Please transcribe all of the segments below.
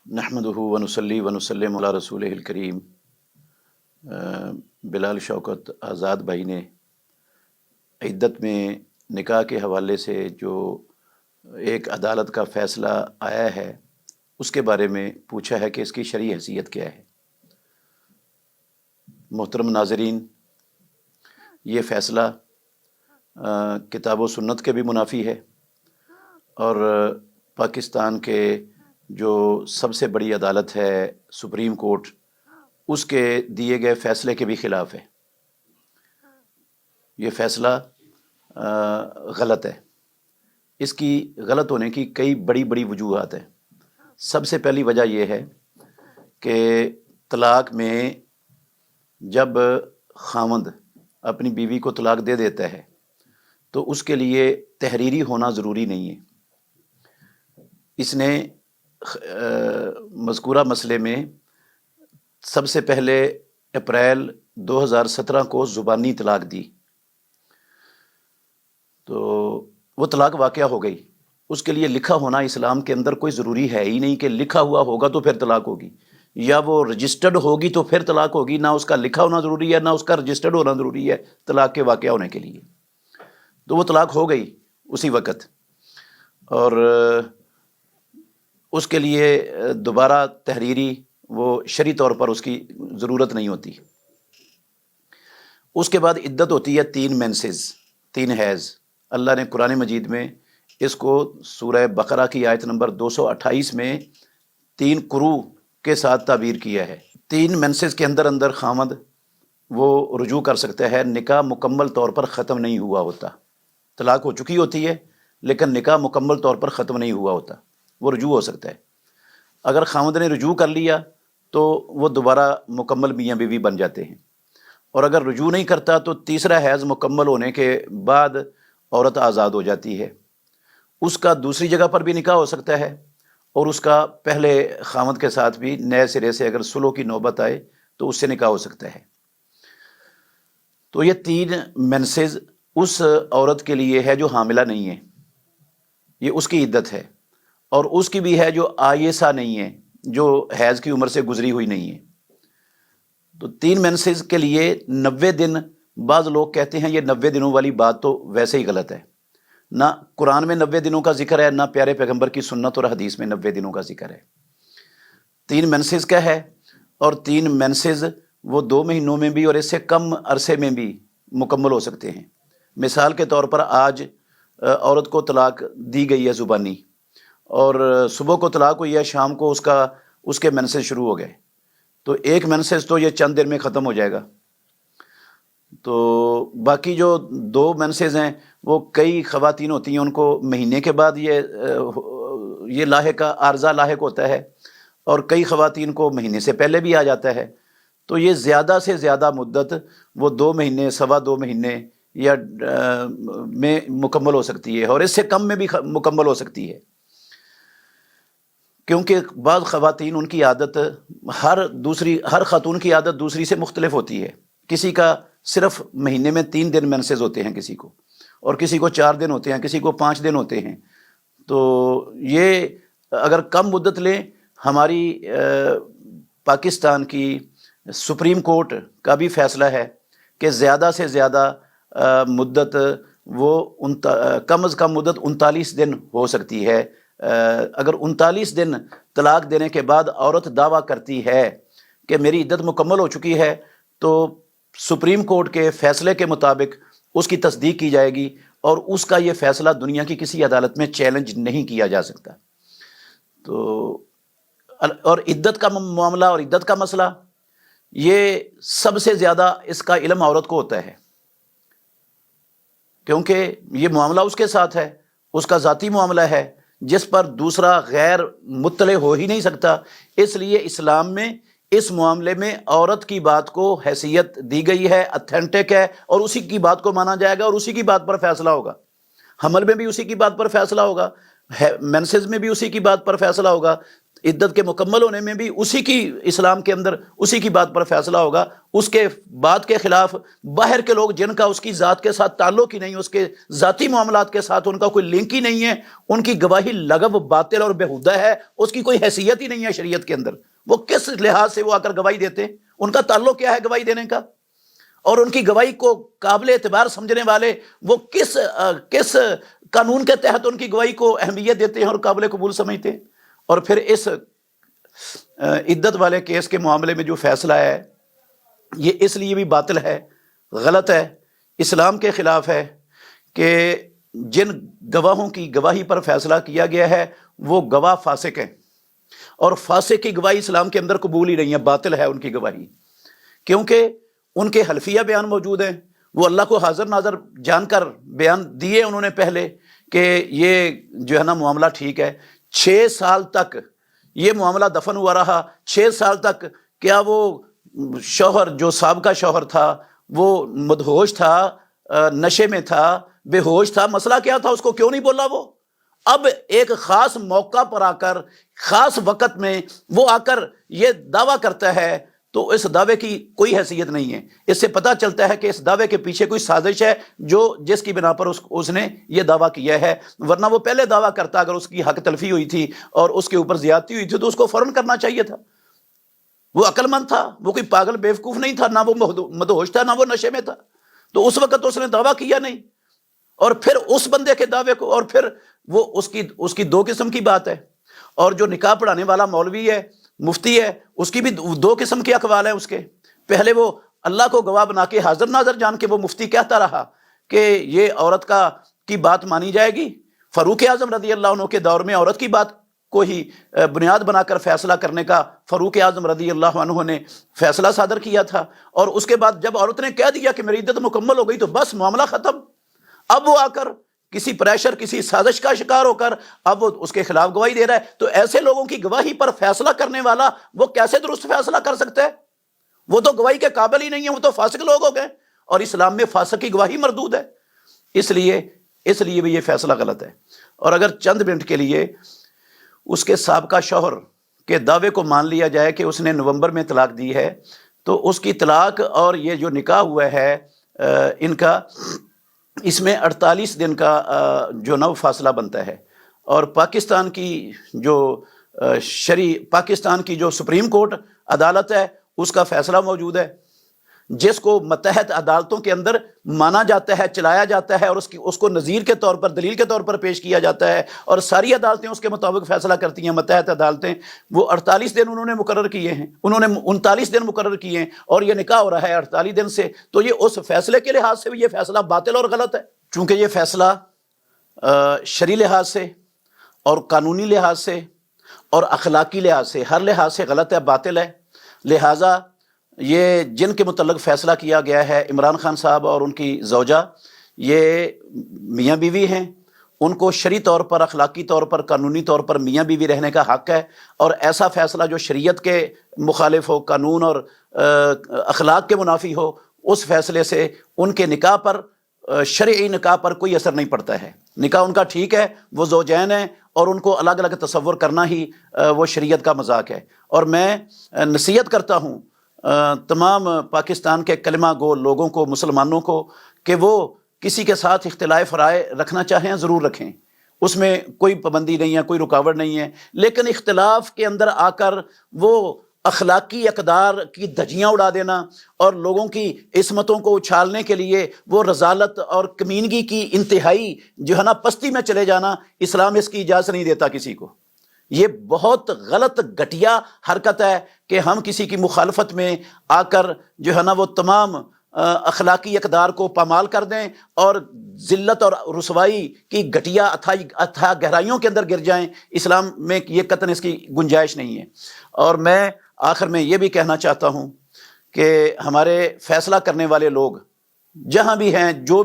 نحمدہ ونصلی ونسلم علی رسولہ الکریم۔ بلال شوکت آزاد بھائی نے عدت میں نکاح کے حوالے سے جو ایک عدالت کا فیصلہ آیا ہے اس کے بارے میں پوچھا ہے کہ اس کی شرعی حیثیت کیا ہے۔ محترم ناظرین، یہ فیصلہ کتاب و سنت کے بھی منافی ہے اور پاکستان کے جو سب سے بڑی عدالت ہے سپریم کورٹ، اس کے دیے گئے فیصلے کے بھی خلاف ہے۔ یہ فیصلہ غلط ہے۔ اس کی غلط ہونے کی کئی بڑی بڑی وجوہات ہیں۔ سب سے پہلی وجہ یہ ہے کہ طلاق میں جب خاوند اپنی بیوی کو طلاق دے دیتا ہے تو اس کے لیے تحریری ہونا ضروری نہیں ہے۔ اس نے مذکورہ مسئلے میں سب سے پہلے اپریل 2017 کو زبانی طلاق دی، تو وہ طلاق واقع ہو گئی۔ اس کے لیے لکھا ہونا اسلام کے اندر کوئی ضروری ہے ہی نہیں کہ لکھا ہوا ہوگا تو پھر طلاق ہوگی، یا وہ رجسٹرڈ ہوگی تو پھر طلاق ہوگی۔ نہ اس کا لکھا ہونا ضروری ہے، نہ اس کا رجسٹرڈ ہونا ضروری ہے طلاق کے واقع ہونے کے لیے۔ تو وہ طلاق ہو گئی اسی وقت، اور اس کے لیے دوبارہ تحریری وہ شرعی طور پر اس کی ضرورت نہیں ہوتی۔ اس کے بعد عدت ہوتی ہے 3 مینسز، 3 حیض۔ اللہ نے قرآن مجید میں اس کو سورہ بقرہ کی آیت نمبر 228 میں 3 قروء کے ساتھ تعبیر کیا ہے۔ 3 مینسز کے اندر اندر خامد وہ رجوع کر سکتا ہے، نکاح مکمل طور پر ختم نہیں ہوا ہوتا۔ طلاق ہو چکی ہوتی ہے لیکن نکاح مکمل طور پر ختم نہیں ہوا ہوتا، وہ رجوع ہو سکتا ہے۔ اگر خامد نے رجوع کر لیا تو وہ دوبارہ مکمل میاں بیوی بن جاتے ہیں، اور اگر رجوع نہیں کرتا تو تیسرا حیض مکمل ہونے کے بعد عورت آزاد ہو جاتی ہے۔ اس کا دوسری جگہ پر بھی نکاح ہو سکتا ہے، اور اس کا پہلے خامد کے ساتھ بھی نئے سرے سے اگر صلح کی نوبت آئے تو اس سے نکاح ہو سکتا ہے۔ تو یہ 3 مینسز اس عورت کے لیے ہے جو حاملہ نہیں ہے، یہ اس کی عدت ہے، اور اس کی بھی ہے جو آئسہ نہیں ہے، جو حیض کی عمر سے گزری ہوئی نہیں ہے۔ تو 3 مینسز کے لیے 90 دن، بعض لوگ کہتے ہیں یہ 90 دنوں والی بات تو ویسے ہی غلط ہے۔ نہ قرآن میں 90 دنوں کا ذکر ہے، نہ پیارے پیغمبر کی سنت اور حدیث میں 90 دنوں کا ذکر ہے۔ 3 مینسز کا ہے، اور 3 مینسز وہ 2 مہینوں میں بھی اور اس سے کم عرصے میں بھی مکمل ہو سکتے ہیں۔ مثال کے طور پر آج عورت کو طلاق دی گئی ہے زبانی، اور صبح کو طلاق ہوئی ہے، شام کو اس کے مینسز شروع ہو گئے، تو 1 مینسز تو یہ چند دن میں ختم ہو جائے گا۔ تو باقی جو 2 مینسز ہیں وہ کئی خواتین ہوتی ہیں، ان کو مہینے کے بعد یہ لاحق عارضہ لاحق ہوتا ہے، اور کئی خواتین کو مہینے سے پہلے بھی آ جاتا ہے۔ تو یہ زیادہ سے زیادہ مدت وہ 2 مہینے، 2.25 مہینے یا میں مکمل ہو سکتی ہے، اور اس سے کم میں بھی مکمل ہو سکتی ہے، کیونکہ بعض خواتین ان کی عادت ہر خاتون کی عادت دوسری سے مختلف ہوتی ہے۔ کسی کا صرف مہینے میں 3 دن مینسز ہوتے ہیں کسی کو، اور کسی کو 4 دن ہوتے ہیں، کسی کو 5 دن ہوتے ہیں۔ تو یہ اگر کم مدت لیں، ہماری پاکستان کی سپریم کورٹ کا بھی فیصلہ ہے کہ زیادہ سے زیادہ مدت وہ کم از کم مدت 39 دن ہو سکتی ہے۔ اگر 39 دن طلاق دینے کے بعد عورت دعویٰ کرتی ہے کہ میری عدت مکمل ہو چکی ہے، تو سپریم کورٹ کے فیصلے کے مطابق اس کی تصدیق کی جائے گی، اور اس کا یہ فیصلہ دنیا کی کسی عدالت میں چیلنج نہیں کیا جا سکتا۔ تو اور عدت کا معاملہ اور عدت کا مسئلہ، یہ سب سے زیادہ اس کا علم عورت کو ہوتا ہے، کیونکہ یہ معاملہ اس کے ساتھ ہے، اس کا ذاتی معاملہ ہے جس پر دوسرا غیر مطلع ہو ہی نہیں سکتا۔ اس لیے اسلام میں اس معاملے میں عورت کی بات کو حیثیت دی گئی ہے، اتھینٹک ہے، اور اسی کی بات کو مانا جائے گا، اور اسی کی بات پر فیصلہ ہوگا۔ حمل میں بھی اسی کی بات پر فیصلہ ہوگا، مینسز میں بھی اسی کی بات پر فیصلہ ہوگا، عدت کے مکمل ہونے میں بھی اسی کی اسلام کے اندر اسی کی بات پر فیصلہ ہوگا. اس کے بات کے خلاف باہر کے لوگ جن کا اس کی ذات کے ساتھ تعلق ہی نہیں، اس کے ذاتی معاملات کے ساتھ ان کا کوئی لنک ہی نہیں ہے، ان کی گواہی لغو، باطل اور بیہودہ ہے، اس کی کوئی حیثیت ہی نہیں ہے شریعت کے اندر. وہ کس لحاظ سے وہ آ کر گواہی دیتے ہیں؟ ان کا تعلق کیا ہے گواہی دینے کا؟ اور ان کی گواہی کو قابل اعتبار سمجھنے والے وہ کس قانون کے تحت ان کی گواہی کو اہمیت دیتے ہیں اور قابل قبول سمجھتے ہیں؟ اور پھر اس عدت والے کیس کے معاملے میں جو فیصلہ ہے یہ اس لیے بھی باطل ہے، غلط ہے، اسلام کے خلاف ہے کہ جن گواہوں کی گواہی پر فیصلہ کیا گیا ہے وہ گواہ فاسق ہیں، اور فاسق کی گواہی اسلام کے اندر قبول ہی نہیں ہے، باطل ہے ان کی گواہی، کیونکہ ان کے حلفیہ بیان موجود ہیں. وہ اللہ کو حاضر ناظر جان کر بیان دیے انہوں نے پہلے کہ یہ جو ہے نا معاملہ ٹھیک ہے. 6 سال تک یہ معاملہ دفن ہوا رہا. 6 سال تک کیا وہ شوہر جو سابقہ شوہر تھا وہ مدہوش تھا، نشے میں تھا، بے ہوش تھا؟ مسئلہ کیا تھا؟ اس کو کیوں نہیں بولا وہ؟ اب ایک خاص موقع پر آ کر، خاص وقت میں وہ آ کر یہ دعویٰ کرتا ہے تو اس دعوے کی کوئی حیثیت نہیں ہے. اس سے پتہ چلتا ہے کہ اس دعوے کے پیچھے کوئی سازش ہے جس کی بنا پر اس نے یہ دعویٰ کیا ہے. ورنہ وہ پہلے دعویٰ کرتا اگر اس کی حق تلفی ہوئی تھی اور اس کے اوپر زیادتی ہوئی تھی تو اس کو فوراً کرنا چاہیے تھا. وہ عقل مند تھا، وہ کوئی پاگل بیوقوف نہیں تھا، نہ وہ مدہوش تھا، نہ وہ نشے میں تھا. تو اس وقت اس نے دعویٰ کیا نہیں. اور پھر اس بندے کے دعوے کو، اور پھر وہ اس کی 2 قسم کی بات ہے. اور جو نکاح پڑھانے والا مولوی ہے، مفتی ہے، اس کی بھی 2 قسم کے اقوال ہیں. اس کے پہلے وہ اللہ کو گواہ بنا کے حاضر ناظر جان کے وہ مفتی کہتا رہا کہ یہ عورت کی بات مانی جائے گی. فاروق اعظم رضی اللہ عنہ کے دور میں عورت کی بات کو ہی بنیاد بنا کر فیصلہ کرنے کا فاروق اعظم رضی اللہ عنہ نے فیصلہ صادر کیا تھا. اور اس کے بعد جب عورت نے کہہ دیا کہ میری عدت مکمل ہو گئی تو بس معاملہ ختم. اب وہ آ کر کسی پریشر، کسی سازش کا شکار ہو کر اب وہ اس کے خلاف گواہی دے رہا ہے. تو ایسے لوگوں کی گواہی پر فیصلہ کرنے والا وہ کیسے درست فیصلہ کر سکتا ہے؟ وہ تو گواہی کے قابل ہی نہیں ہے، وہ تو فاسق لوگ ہو گئے. اور اسلام میں فاسق کی گواہی مردود ہے. اس لیے بھی یہ فیصلہ غلط ہے. اور اگر چند منٹ کے لیے اس کے سابقہ شوہر کے دعوے کو مان لیا جائے کہ اس نے نومبر میں طلاق دی ہے، تو اس کی طلاق اور یہ جو نکاح ہوا ہے ان کا، اس میں 48 دن کا جو نو فاصلہ بنتا ہے. اور پاکستان کی جو سپریم کورٹ عدالت ہے اس کا فیصلہ موجود ہے جس کو متحد عدالتوں کے اندر مانا جاتا ہے، چلایا جاتا ہے، اور اس کو نظیر کے طور پر، دلیل کے طور پر پیش کیا جاتا ہے، اور ساری عدالتیں اس کے مطابق فیصلہ کرتی ہیں. متحد عدالتیں وہ 48 دن انہوں نے مقرر کیے ہیں، انہوں نے 39 دن مقرر کیے ہیں، اور یہ نکاح ہو رہا ہے 48 دن سے. تو یہ اس فیصلے کے لحاظ سے بھی یہ فیصلہ باطل اور غلط ہے، چونکہ یہ فیصلہ شرعی لحاظ سے اور قانونی لحاظ سے اور اخلاقی لحاظ سے، ہر لحاظ سے غلط ہے، باطل ہے. لہٰذا یہ جن کے متعلق فیصلہ کیا گیا ہے، عمران خان صاحب اور ان کی زوجہ، یہ میاں بیوی ہیں، ان کو شرعی طور پر، اخلاقی طور پر، قانونی طور پر میاں بیوی رہنے کا حق ہے. اور ایسا فیصلہ جو شریعت کے مخالف ہو، قانون اور اخلاق کے منافی ہو، اس فیصلے سے ان کے نکاح پر، شرعی نکاح پر کوئی اثر نہیں پڑتا ہے. نکاح ان کا ٹھیک ہے، وہ زوجین ہیں، اور ان کو الگ الگ تصور کرنا ہی وہ شریعت کا مذاق ہے. اور میں نصیحت کرتا ہوں تمام پاکستان کے کلمہ گو لوگوں کو، مسلمانوں کو، کہ وہ کسی کے ساتھ اختلاف رائے رکھنا چاہیں ضرور رکھیں، اس میں کوئی پابندی نہیں ہے، کوئی رکاوٹ نہیں ہے. لیکن اختلاف کے اندر آ کر وہ اخلاقی اقدار کی دھجیاں اڑا دینا اور لوگوں کی عصمتوں کو اچھالنے کے لیے وہ رذالت اور کمینگی کی انتہائی جو ہے نا پستی میں چلے جانا، اسلام اس کی اجازت نہیں دیتا کسی کو. یہ بہت غلط گھٹیا حرکت ہے کہ ہم کسی کی مخالفت میں آ کر جو ہے نا وہ تمام اخلاقی اقدار کو پامال کر دیں اور ذلت اور رسوائی کی گھٹیا اتھا گہرائیوں کے اندر گر جائیں. اسلام میں یہ قطعاً اس کی گنجائش نہیں ہے. اور میں آخر میں یہ بھی کہنا چاہتا ہوں کہ ہمارے فیصلہ کرنے والے لوگ جہاں بھی ہیں، جو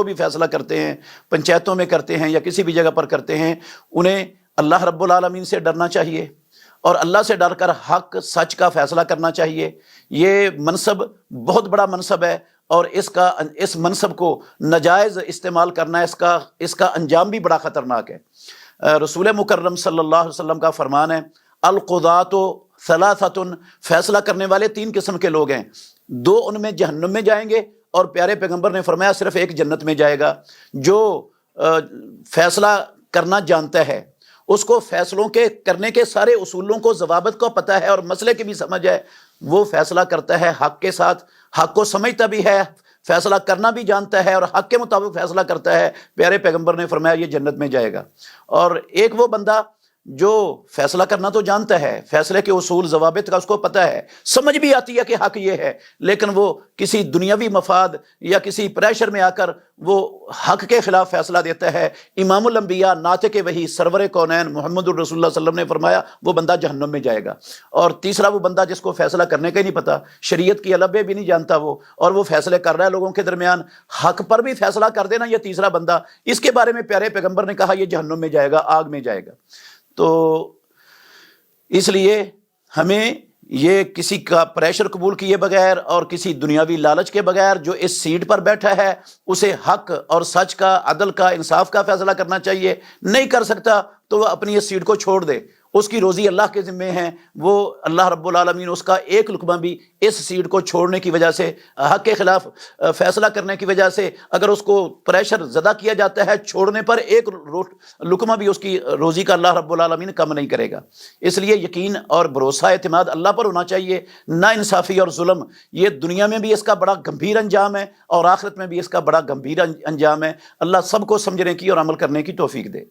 بھی فیصلہ کرتے ہیں، پنچایتوں میں کرتے ہیں یا کسی بھی جگہ پر کرتے ہیں، انہیں اللہ رب العالمین سے ڈرنا چاہیے اور اللہ سے ڈر کر حق سچ کا فیصلہ کرنا چاہیے. یہ منصب بہت بڑا منصب ہے اور اس منصب کو ناجائز استعمال کرنا، اس کا انجام بھی بڑا خطرناک ہے. رسول مکرم صلی اللہ علیہ وسلم کا فرمان ہے، القضاۃ ثلاثۃ، فیصلہ کرنے والے تین قسم کے لوگ ہیں، دو ان میں جہنم میں جائیں گے اور پیارے پیغمبر نے فرمایا صرف ایک جنت میں جائے گا۔ جو فیصلہ کرنا جانتا ہے، اس کو فیصلوں کے کرنے کے سارے اصولوں کو، ضوابط کو پتہ ہے اور مسئلے کی بھی سمجھ ہے، وہ فیصلہ کرتا ہے حق کے ساتھ، حق کو سمجھتا بھی ہے، فیصلہ کرنا بھی جانتا ہے اور حق کے مطابق فیصلہ کرتا ہے، پیارے پیغمبر نے فرمایا یہ جنت میں جائے گا۔ اور ایک وہ بندہ جو فیصلہ کرنا تو جانتا ہے، فیصلے کے اصول ضوابط کا اس کو پتہ ہے، سمجھ بھی آتی ہے کہ حق یہ ہے، لیکن وہ کسی دنیاوی مفاد یا کسی پریشر میں آ کر وہ حق کے خلاف فیصلہ دیتا ہے۔ امام الانبیاء، ناطق وحی، سرور کونین محمد الرسول اللہ صلی اللہ علیہ وسلم نے فرمایا وہ بندہ جہنم میں جائے گا۔ اور تیسرا وہ بندہ جس کو فیصلہ کرنے کا ہی نہیں پتہ، شریعت کی البے بھی نہیں جانتا وہ، اور وہ فیصلے کر رہا ہے لوگوں کے درمیان، حق پر بھی فیصلہ کر دینا، یہ تیسرا بندہ، اس کے بارے میں پیارے پیغمبر نے کہا یہ جہنم میں جائے گا، آگ میں جائے گا۔ تو اس لیے ہمیں یہ کسی کا پریشر قبول کیے بغیر اور کسی دنیاوی لالچ کے بغیر، جو اس سیٹ پر بیٹھا ہے اسے حق اور سچ کا، عدل کا، انصاف کا فیصلہ کرنا چاہیے۔ نہیں کر سکتا تو وہ اپنی اس سیٹ کو چھوڑ دے، اس کی روزی اللہ کے ذمے ہے، وہ اللہ رب العالمین اس کا ایک لقمہ بھی اس سیٹ کو چھوڑنے کی وجہ سے، حق کے خلاف فیصلہ کرنے کی وجہ سے اگر اس کو پریشر زدہ کیا جاتا ہے، چھوڑنے پر ایک لقمہ بھی اس کی روزی کا اللہ رب العالمین کم نہیں کرے گا۔ اس لیے یقین اور بھروسہ، اعتماد اللہ پر ہونا چاہیے۔ نا انصافی اور ظلم یہ دنیا میں بھی اس کا بڑا گمبھیر انجام ہے اور آخرت میں بھی اس کا بڑا گمبھیر انجام ہے۔ اللہ سب کو سمجھنے کی اور عمل کرنے کی توفیق دے۔